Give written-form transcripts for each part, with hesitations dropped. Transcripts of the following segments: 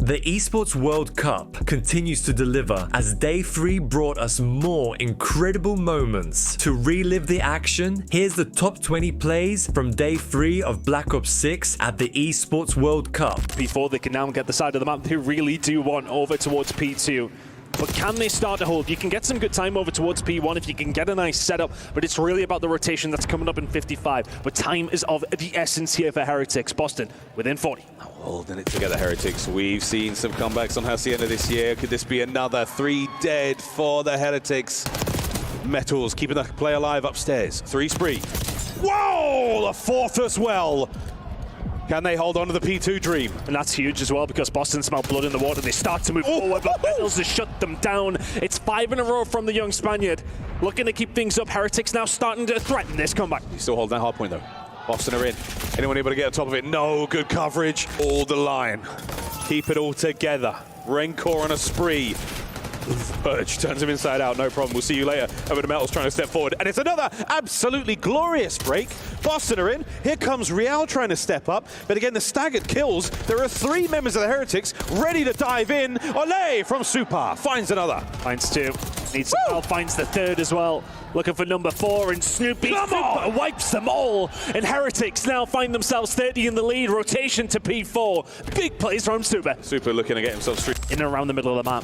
The Esports World Cup continues to deliver as Day 3 brought us more incredible moments. To relive the action, here's the top 20 plays from Day 3 of Black Ops 6 at the Esports World Cup. Before they can now get the side of the map they really do want over towards P2. But can they start to hold? You can get some good time over towards P1 if you can get a nice setup, but it's really about the rotation that's coming up in 55. But time is of the essence here for Heretics. Boston within 40. Holding it together, Heretics. We've seen some comebacks on Hacienda this year. Could this be another 3 dead for the Heretics? Metals keeping the play alive upstairs. 3 spree. Whoa! The 4th as well. Can they hold on to the P2 dream? And that's huge as well because Boston smell blood in the water. They start to move forward, but Metals has shut them down. It's 5 in a row from the young Spaniard. Looking to keep things up. Heretics now starting to threaten this comeback. He's still holding that hard point though. Boston are in. Anyone able to get on top of it? No, good coverage. All the line. Keep it all together. Rancor on a spree. Purge turns him inside out, no problem. We'll see you later. Over to Metals trying to step forward. And it's another absolutely glorious break. Boston are in. Here comes Real trying to step up. But again, the staggered kills. There are 3 members of the Heretics ready to dive in. Ole from Super finds another. Finds 2. Needs some help, finds the 3rd as well. Looking for number 4 and Snoopy Super wipes them all. And Heretics now find themselves 30 in the lead. Rotation to P4. Big plays from Super. Super looking to get himself straight in and around the middle of the map.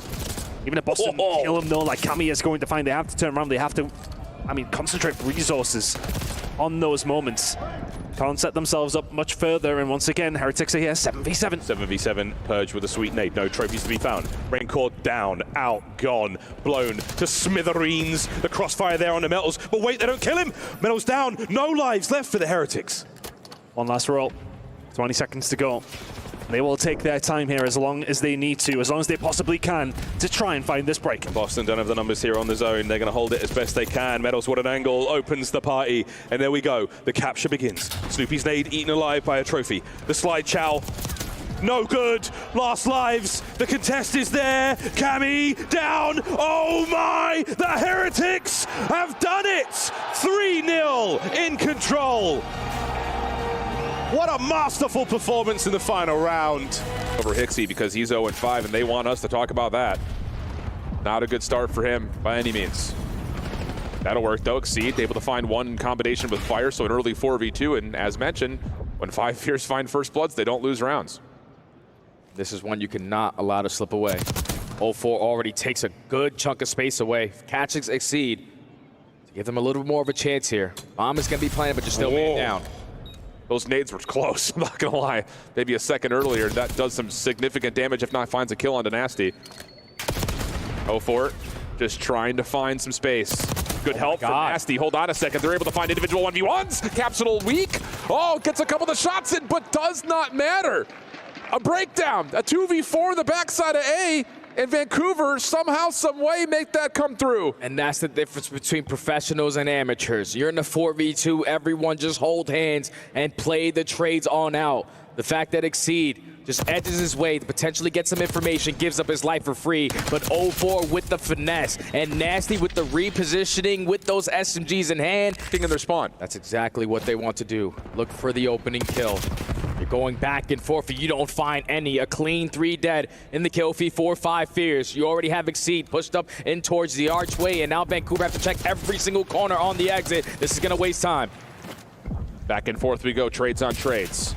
Even if Boston kill him though, like Kami is going to find, they have to turn around, they have to, concentrate resources on those moments. Can't set themselves up much further, and once again, Heretics are here, 7v7. 7v7, Purge with a sweet nade, no trophies to be found. Rancor down, out, gone, blown to smithereens. The crossfire there on the Metals, but wait, they don't kill him! Metals down, no lives left for the Heretics. One last roll, 20 seconds to go. They will take their time here as long as they need to, as long as they possibly can, to try and find this break. Boston don't have the numbers here on the zone. They're going to hold it as best they can. Metals, what an angle, opens the party. And there we go. The capture begins. Snoopy's nade eaten alive by a trophy. The slide chow. No good. Last lives. The contest is there. Kami down. Oh my! The Heretics have done it! 3-0 in control. What a masterful performance in the final round. Over Hixie because he's 0-5 and they want us to talk about that. Not a good start for him by any means. That'll work though. Exceed able to find one in combination with Fire, so an early 4v2, and as mentioned, when 5 Fierce find first bloods, they don't lose rounds. This is one you cannot allow to slip away. 0-4 already takes a good chunk of space away. Catches Exceed to give them a little more of a chance here. Bomb is going to be playing, but just still man down. Those nades were close, I'm not gonna lie. Maybe a second earlier, that does some significant damage, if not finds a kill onto Nasty. 0-4, just trying to find some space. Good help from Nasty. Hold on a second, they're able to find individual 1v1s. Capsule weak. Oh, gets a couple of shots in, but does not matter. A breakdown, a 2v4 in the backside of A, and Vancouver somehow, some way make that come through. And that's the difference between professionals and amateurs. You're in the 4v2, everyone just hold hands and play the trades on out. The fact that Exceed just edges his way to potentially get some information, gives up his life for free, but 0-4 with the finesse, and Nasty with the repositioning with those SMGs in hand. In their spawn. That's exactly what they want to do. Look for the opening kill. You're going back and forth, you don't find any. A clean 3 dead in the kill feed, 4-5 Fierce. You already have Exceed pushed up in towards the archway, and now Vancouver have to check every single corner on the exit. This is gonna waste time. Back and forth we go, trades on trades.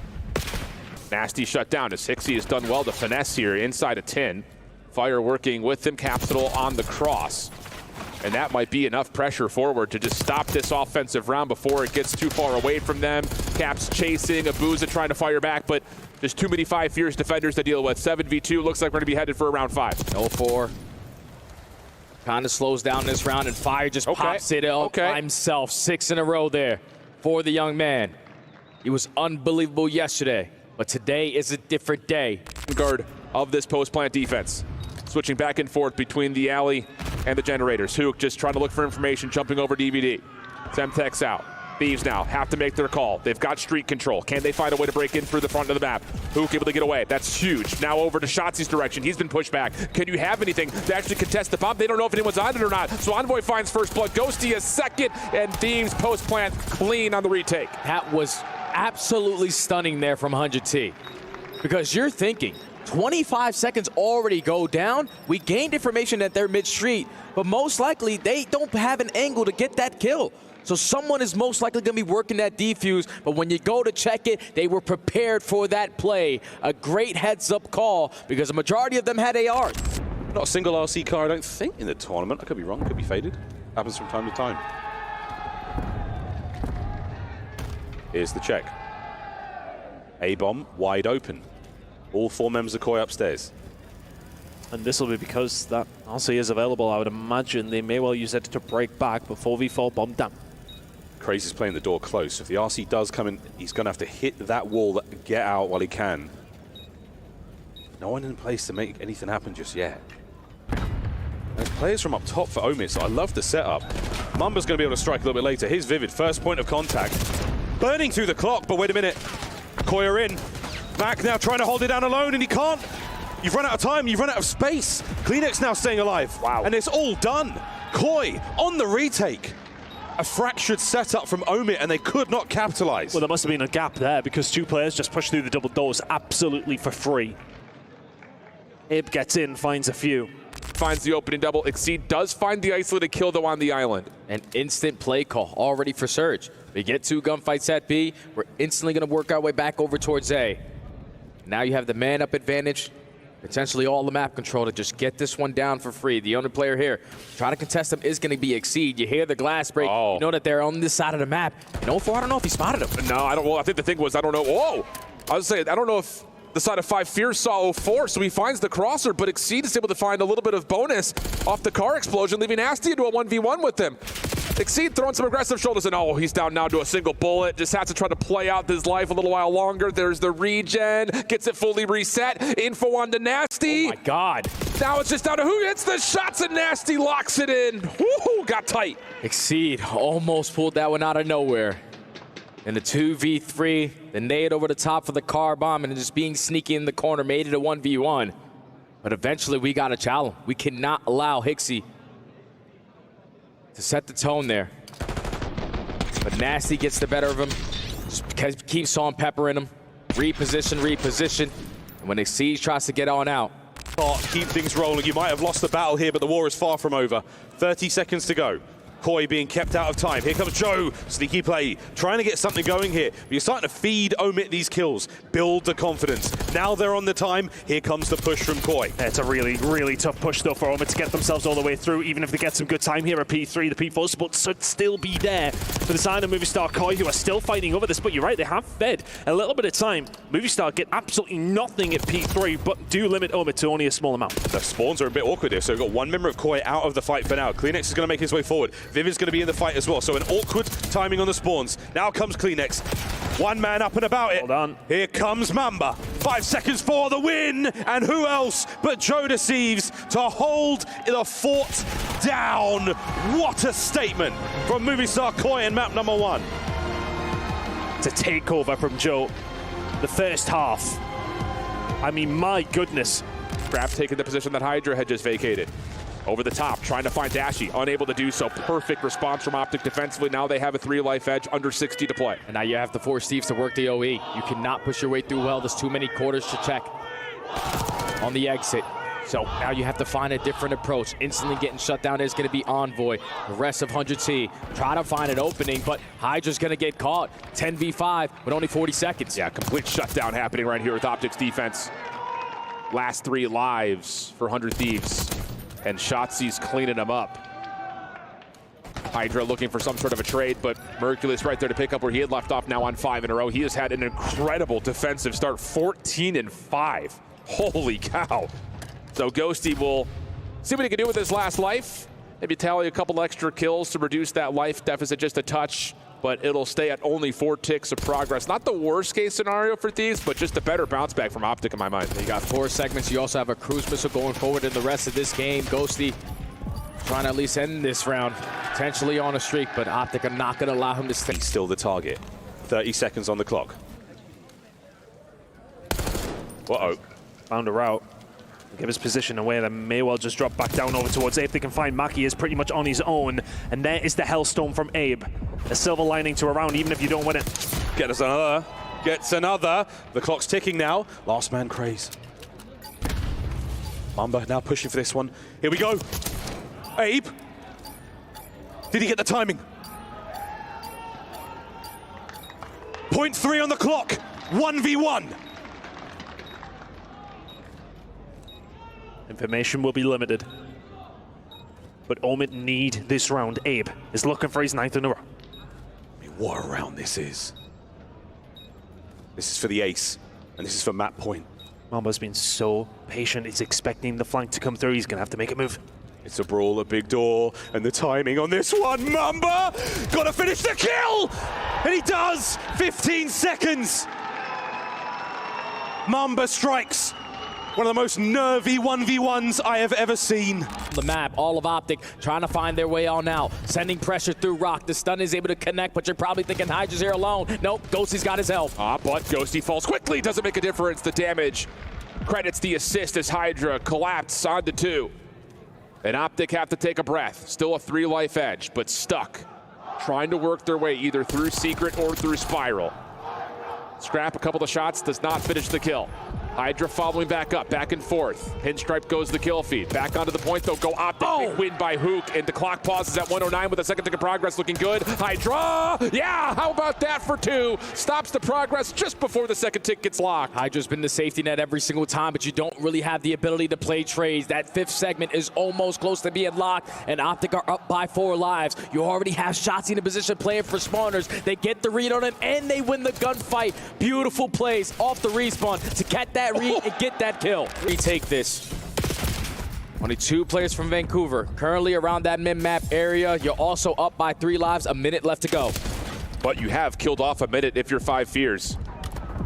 Nasty shut down as Hixie has done well to finesse here inside a 10. Fire working with him, Capsule on the cross. And that might be enough pressure forward to just stop this offensive round before it gets too far away from them. Caps chasing, Abuza trying to fire back, but just too many 5 Fierce defenders to deal with. 7v2, looks like we're gonna be headed for a round 5. 0-4. Kind of slows down this round, and Fire just pops it up by himself. 6 in a row there for the young man. He was unbelievable yesterday, but today is a different day. Guard of this post-plant defense. Switching back and forth between the alley and the generators. Hook just trying to look for information, jumping over DVD. Semtex out. Thieves now have to make their call. They've got street control. Can they find a way to break in through the front of the map? Hook able to get away. That's huge. Now over to Shotzi's direction. He's been pushed back. Can you have anything to actually contest the bomb? They don't know if anyone's on it or not. So Envoy finds first blood. Ghosty a second, and Thieves post-plant clean on the retake. That was absolutely stunning there from 100T. Because you're thinking, 25 seconds already go down. We gained information that they're mid-street, but most likely they don't have an angle to get that kill. So someone is most likely going to be working that defuse, but when you go to check it, they were prepared for that play. A great heads-up call because the majority of them had ARs. Not a single RC car, I don't think, in the tournament. I could be wrong, could be faded. Happens from time to time. Here's the check. A-bomb wide open. All 4 members of Koi upstairs. And this will be because that RC is available. I would imagine they may well use it to break back, but 4v4 bomb down. Crazy's playing the door close. If the RC does come in, he's going to have to hit that wall, get out while he can. No one in place to make anything happen just yet. There's players from up top for OMIT, so I love the setup. Mamba's going to be able to strike a little bit later. Here's Vivid, first point of contact. Burning through the clock, but wait a minute. Koi are in. Mac now trying to hold it down alone, and he can't. You've run out of time, you've run out of space. Kleenex now staying alive. Wow. And it's all done. Koi on the retake. A fractured setup from OMIT, and they could not capitalize. Well, there must have been a gap there because 2 players just pushed through the double doors absolutely for free. Abe gets in, finds a few. Finds the opening double. Exceed does find the isolated kill, though, on the island. An instant play call already for Surge. We get 2 gunfights at B. We're instantly going to work our way back over towards A. Now you have the man-up advantage, potentially all the map control to just get this one down for free. The only player here trying to contest them is going to be Exceed. You hear the glass break. Oh. You know that they're on this side of the map. And 0-4, I don't know if he spotted him. No, I don't. Well, I think the thing was, I don't know. Whoa! I was saying, I don't know if the side of 5 Fierce saw 0-4, so he finds the crosser, but Exceed is able to find a little bit of bonus off the car explosion, leaving Nasty into a 1v1 with him. Exceed throwing some aggressive shoulders, and oh, he's down now to a single bullet. Just has to try to play out his life a little while longer. There's the regen, gets it fully reset. Info on to Nasty. Oh my God. Now it's just down to who hits the shots, and Nasty locks it in. Woohoo, got tight. Exceed almost pulled that one out of nowhere. And the 2v3, the nade over the top for the car bomb, and just being sneaky in the corner made it a 1v1. But eventually we got to challenge. We cannot allow Hixie to set the tone there. But Nasty gets the better of him. Just keeps salt and pepper in him. Reposition. And when Exceed tries to get on out. Keep things rolling. You might have lost the battle here, but the war is far from over. 30 seconds to go. Koi being kept out of time. Here comes Joe. Sneaky play. Trying to get something going here. But you're starting to feed OMIT these kills. Build the confidence. Now they're on the time. Here comes the push from Koi. It's a really, really tough push, though, for OMIT to get themselves all the way through. Even if they get some good time here at P3, the P4 support should still be there for the side of Movistar Koi, who are still fighting over this. But you're right, they have fed a little bit of time. Movistar get absolutely nothing at P3, but do limit OMIT to only a small amount. The spawns are a bit awkward here. So we've got 1 member of Koi out of the fight for now. Kleenex is going to make his way forward. Viv is going to be in the fight as well. So an awkward timing on the spawns. Now comes Kleenex. 1 man up and about it. Hold on. Here comes Mamba. 5 seconds for the win. And who else but Joe Deceives to hold the fort down. What a statement from Movistar Koi in map number 1. It's a takeover from Joe. The first half. I mean, my goodness. Grab taking the position that Hydra had just vacated. Over the top, trying to find Dashy, unable to do so. Perfect response from OpTic defensively. Now they have a 3-life edge, under 60 to play. And now you have to force Thieves to work the OE. You cannot push your way through well. There's too many quarters to check on the exit. So now you have to find a different approach. Instantly getting shut down is going to be Envoy. The rest of 100C try to find an opening, but Hydra's going to get caught. 10v5 with only 40 seconds. Yeah, complete shutdown happening right here with OpTic's defense. Last 3 lives for 100 Thieves. And Shotzi's cleaning them up. Hydra looking for some sort of a trade, but Mercules right there to pick up where he had left off now on 5 in a row. He has had an incredible defensive start, 14-5. Holy cow. So Ghosty will see what he can do with his last life. Maybe tally a couple extra kills to reduce that life deficit just a touch, but it'll stay at only 4 ticks of progress. Not the worst case scenario for Thieves, but just a better bounce back from OpTic in my mind. You got 4 segments. You also have a cruise missile going forward in the rest of this game. Ghosty trying to at least end this round, potentially on a streak, but OpTic are not going to allow him to stay. He's still the target. 30 seconds on the clock. Uh-oh. Found a route. Give his position away, then may well just drop back down over towards Abe. They can find Maki is pretty much on his own, and there is the Hellstorm from Abe. A silver lining to a round, even if you don't win it. Get us another. Gets another. The clock's ticking now. Last man craze. Mamba now pushing for this one. Here we go. Abe. Did he get the timing? 0.3 on the clock. 1v1. Information will be limited. But OMIT need this round. Abe is looking for his 9th in a row. I mean, what a round this is. This is for the ace, and this is for Matt Point. Mamba's been so patient. He's expecting the flank to come through. He's going to have to make a move. It's a brawl, a big door, and the timing on this one. Mamba gotta finish the kill! And he does! 15 seconds! Mamba strikes. One of the most nervy 1v1s I have ever seen. The map, all of OpTic trying to find their way on out, sending pressure through Rock. The stun is able to connect, but you're probably thinking Hydra's here alone. Nope, Ghosty's got his help. But Ghosty falls quickly, doesn't make a difference. The damage credits the assist as Hydra collapsed on to 2. And OpTic have to take a breath. Still a 3-life edge, but stuck. Trying to work their way either through Secret or through Spiral. Scrap a couple of shots, does not finish the kill. Hydra following back up, back and forth. Pinstripe goes the kill feed. Back onto the point though, go OpTic. Big win by Hook, and the clock pauses at 109 with a second tick of progress looking good. Hydra, yeah, how about that for 2? Stops the progress just before the second tick gets locked. Hydra's been the safety net every single time, but you don't really have the ability to play trades. That 5th segment is almost close to being locked, and OpTic are up by 4 lives. You already have Shotzzy in a position playing for spawners. They get the read on him, and they win the gunfight. Beautiful plays off the respawn to catch that read and get that kill. Retake this. Only 2 players from Vancouver currently around that mid-map area. You're also up by 3 lives, a minute left to go. But you have killed off a minute if you're 5 fears.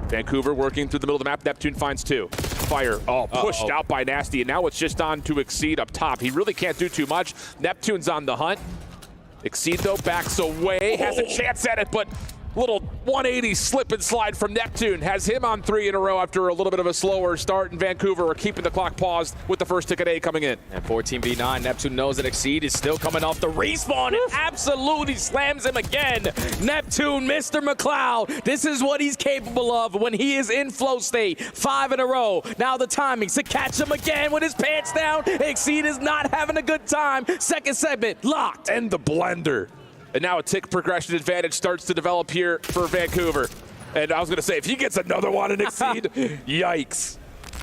Vancouver working through the middle of the map. Neptune finds 2. Fire, pushed out by Nasty, and now it's just on to Exceed up top. He really can't do too much. Neptune's on the hunt. Exceed though backs away, has a chance at it, but little 180 slip and slide from Neptune has him on 3 in a row after a little bit of a slower start, and Vancouver are keeping the clock paused with the first ticket A coming in. And 14v9, Neptune knows that Exceed is still coming off the respawn and absolutely slams him again. Neptune, Mr. McLeod, this is what he's capable of when he is in flow state. 5 in a row. Now the timings to catch him again with his pants down. Exceed is not having a good time. Second segment, locked. And the blender. And now a tick progression advantage starts to develop here for Vancouver. And I was going to say, if he gets another one in Exceed, yikes.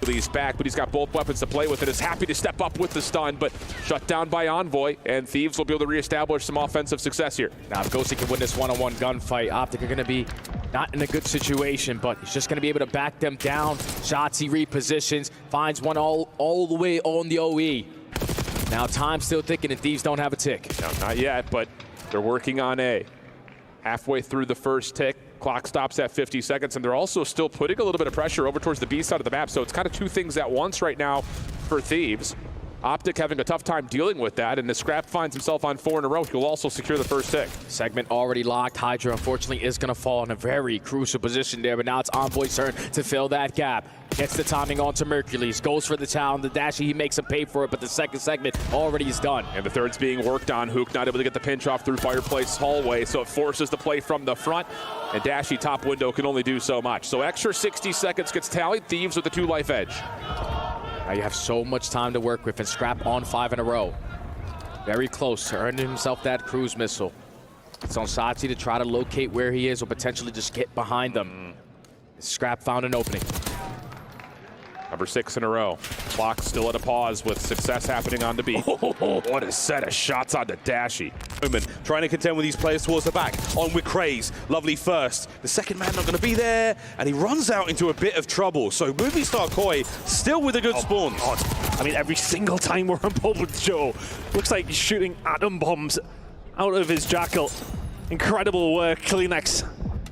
He's back, but he's got both weapons to play with and is happy to step up with the stun, but shut down by Envoy, and Thieves will be able to reestablish some offensive success here. Now, if Ghosty can win this one-on-one gunfight, OpTic are going to be not in a good situation, but he's just going to be able to back them down. Shots he repositions, finds one all the way on the OE. Now, time's still ticking, and Thieves don't have a tick. No, not yet, but they're working on A. Halfway through the first tick, clock stops at 50 seconds, and they're also still putting a little bit of pressure over towards the B side of the map, so it's kind of 2 things at once right now for Thieves. OpTic having a tough time dealing with that, and the Scrap finds himself on 4 in a row. He'll also secure the first tick. Segment already locked. Hydra, unfortunately, is going to fall in a very crucial position there, but now it's Envoy's turn to fill that gap. Gets the timing onto Mercules, goes for the town, the dashy, he makes him pay for it, but the second segment already is done. And the third's being worked on. Hook not able to get the pinch off through Fireplace hallway, so it forces the play from the front, and Dashy top window can only do so much. So extra 60 seconds gets tallied. Thieves with the 2-life edge. Now you have so much time to work with, and Scrap on 5 in a row. Very close to earning himself that cruise missile. It's on Shotzzy to try to locate where he is or potentially just get behind them. Scrap found an opening. Number 6 in a row. Clock still at a pause with success happening on the B. What a set of shots on the Dashy. Trying to contend with these players towards the back. On with Craze. Lovely first. The second man not going to be there, and he runs out into a bit of trouble. So Movie Star Koi still with a good spawn. I mean, every single time we're on board with Joe, looks like he's shooting atom bombs out of his jackal. Incredible work, Kleenex.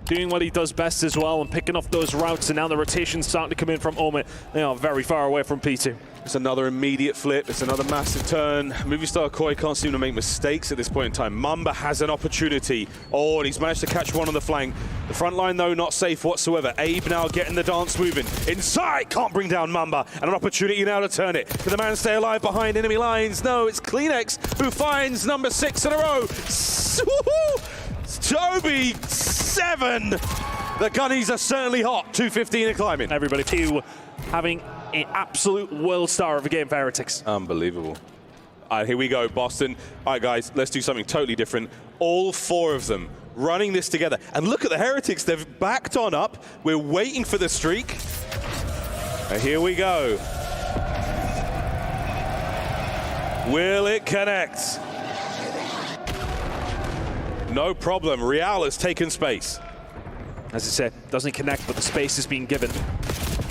Doing what he does best as well and picking off those routes, and now the rotation's starting to come in from OMIT. They are very far away from P2. It's another immediate flip. It's another massive turn. Movie Star Koi can't seem to make mistakes at this point in time. Mamba has an opportunity. Oh, and he's managed to catch one on the flank. The front line, though, not safe whatsoever. Abe now getting the dance moving. Inside, can't bring down Mamba. And an opportunity now to turn it. Can the man stay alive behind enemy lines? No, it's Kleenex who finds number 6 in a row. Toby, 7. The gunnies are certainly hot. 2:15 and climbing. Everybody, Q having an absolute world star of a game for Heretics. Unbelievable. All right, here we go, Boston. All right, guys, let's do something totally different. All 4 of them running this together. And look at the Heretics. They've backed on up. We're waiting for the streak. And here we go. Will it connect? No problem. Real has taken space. As I said, doesn't connect, but the space is being given.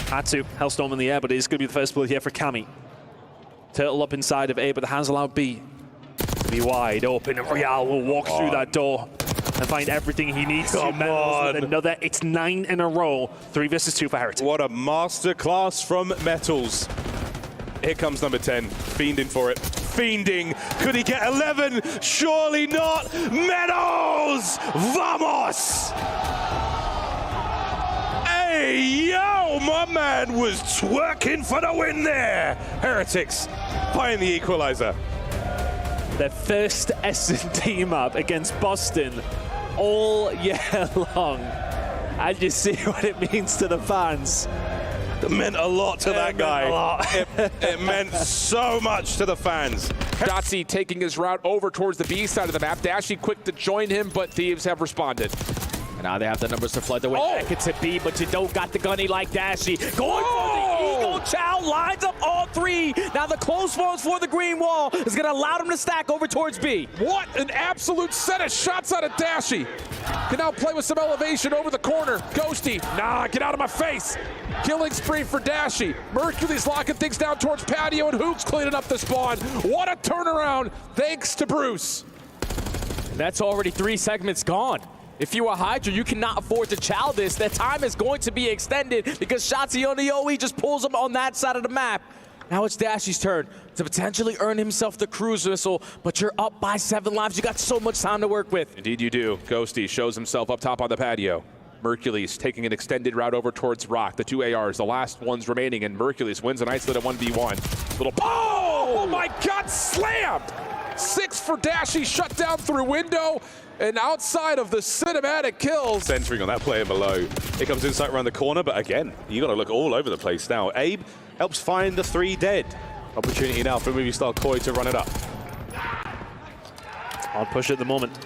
Had to. Hellstorm in the air, but it is going to be the first bullet here for Cammy. Turtle up inside of A, but the hands allow B to be wide open, and Real will walk through that door and find everything he needs to. Metals with another. It's 9 in a row. 3 versus 2 for Heretics. What a masterclass from Metals. Here comes number 10, fiending for it. Fiending. Could he get 11? Surely not. Metals! Vamos! Hey, yo, my man was twerking for the win there. Heretics find the equalizer. Their first S&D map against Boston all year long. And you see what it means to the fans. It meant a lot to that guy. It meant so much to the fans. Dotsie taking his route over towards the B side of the map. Dashy quick to join him, but Thieves have responded. Now they have the numbers to flood the way back into B, but you don't got the gunny like Dashy. Going for the Eagle. Chow lines up all 3. Now the close ones for the green wall is going to allow them to stack over towards B. What an absolute set of shots out of Dashy. Can now play with some elevation over the corner. Ghosty, nah, get out of my face. Killing spree for Dashy. Mercury's locking things down towards Patio, and Hook's cleaning up the spawn. What a turnaround, thanks to Bruce. And that's already 3 segments gone. If you are Hydra, you cannot afford to chow this. That time is going to be extended because Shotzi on the OE just pulls him on that side of the map. Now it's Dashy's turn to potentially earn himself the cruise missile, but you're up by 7 lives. You got so much time to work with. Indeed you do. Ghosty shows himself up top on the patio. Mercules taking an extended route over towards Rock. The 2 ARs, the last ones remaining, and Mercules wins an isolated 1v1. Little oh my God, slammed! 6 for Dashy, shut down through window, and outside of the cinematic kills. Centering on that player below. It comes inside around the corner, but again, you got to look all over the place now. Abe helps find the 3 dead. Opportunity now for Movistar Koi to run it up. Hard push at the moment.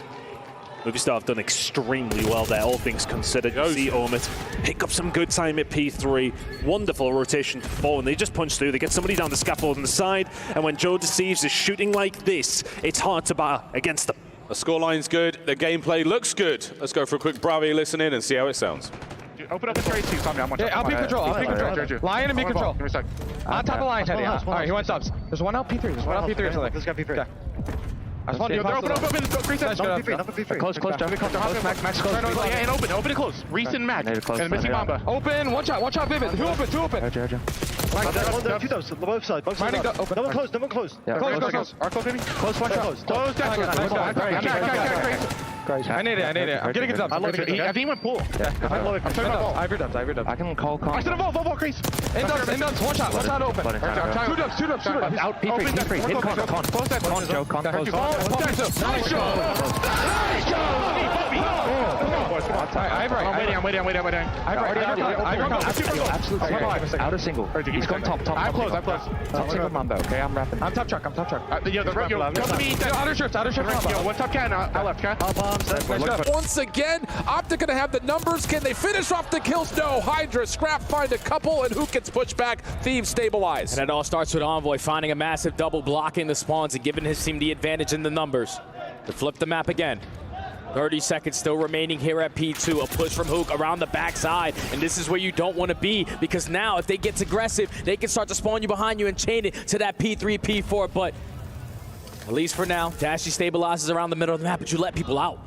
Movistar have done extremely well there, all things considered. You see OMIT pick up some good time at P3. Wonderful rotation to 4, and they just punch through. They get somebody down the scaffold on the side, and when Joe Deceives is shooting like this, it's hard to battle against them. The scoreline's good, the gameplay looks good. Let's go for a quick Bravi listen in and see how it sounds. Open up the trade too, I'm watching. Yeah, I'll be control. Lion and be control. On top of Lion, Teddy. All right, he went subs. There's one out P3. There's one out P3 or something. Let's go P3. Open. Close, Max close. Yeah, and open and close. Reese and Mac. And missing Mamba. Open, one shot, Vivid. Two open. Two doves, both sides. No one close. Close. Arco, baby. Close, one shot. Close, I need it. I'm getting it up. I think he went pool. Yeah. I'm talking about Ivory dubs. I can call. I said a Volvo, Crease. In dubs, one shot open. Two dubs. Out, P3. Hit con. Close that. Con, Joe. Con, close. Nice show. I'm waiting. Absolutely. Out of single. He's gone top. I'm close. Top single Mamba. Okay, I'm rapping. I'm top truck. Come to me. Outer shift. One top can. I left, can. Once again, OpTic gonna have the numbers. Can they finish off the kills? No. Hydra, Scrap find a couple, and who gets pushed back? Thieves stabilize. And it all starts with Envoy finding a massive double, blocking the spawns and giving his team the advantage in the numbers. To flip the map again. 30 seconds still remaining here at P2. A push from Hook around the backside, and this is where you don't want to be, because now if they get aggressive, they can start to spawn you behind you and chain it to that P3, P4, but at least for now, Dashy stabilizes around the middle of the map, but you let people out.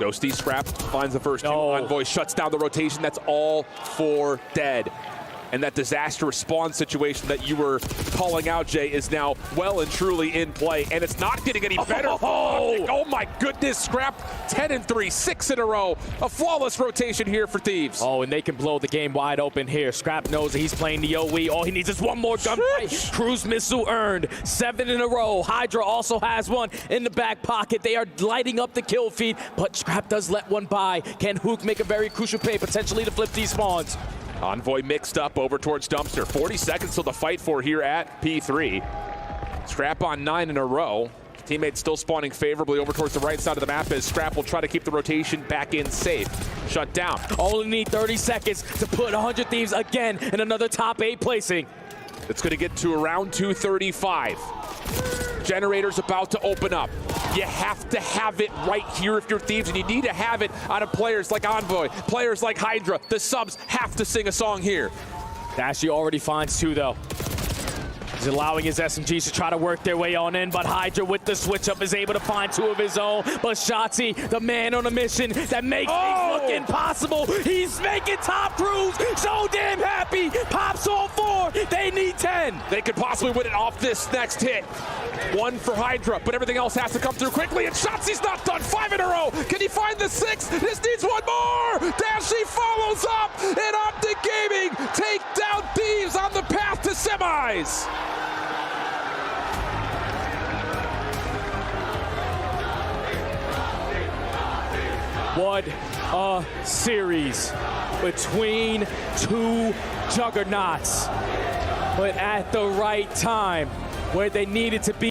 Ghosty Scrap finds the first two. Envoy shuts down the rotation. That's all for dead. And that disaster response situation that you were calling out, Jay, is now well and truly in play. And it's not getting any better. Oh my goodness, Scrap 10-3, 6 in a row. A flawless rotation here for Thieves. Oh, and they can blow the game wide open here. Scrap knows that he's playing the OE. All he needs is one more gunfight. Cruise missile earned. 7 in a row. Hydra also has one in the back pocket. They are lighting up the kill feed, but Scrap does let one by. Can Hook make a very crucial play, potentially to flip these spawns? Envoy mixed up over towards Dumpster. 40 seconds till the fight for here at P3. Scrap on 9 in a row. Teammates still spawning favorably over towards the right side of the map as Scrap will try to keep the rotation back in safe. Shut down. Only need 30 seconds to put 100 Thieves again in another top 8 placing. It's going to get to around 235. Generator's about to open up. You have to have it right here if you're Thieves, and you need to have it out of players like Envoy, players like Hydra. The subs have to sing a song here. Dashy already finds 2 though. He's allowing his SMGs to try to work their way on in, but Hydra with the switch up is able to find 2 of his own. But Shotzi, the man on a mission that makes things look impossible. He's making top crews so damn happy. Pops all 4. They need 10. They could possibly win it off this next hit. 1 for Hydra, but everything else has to come through quickly, and Shotzi's not done. 5 in a row. Can he find the 6? This needs 1 more. Dashy follows up, and OpTic Gaming take down Thieves on the path to semis. What a series between 2 juggernauts, but at the right time where they needed to be.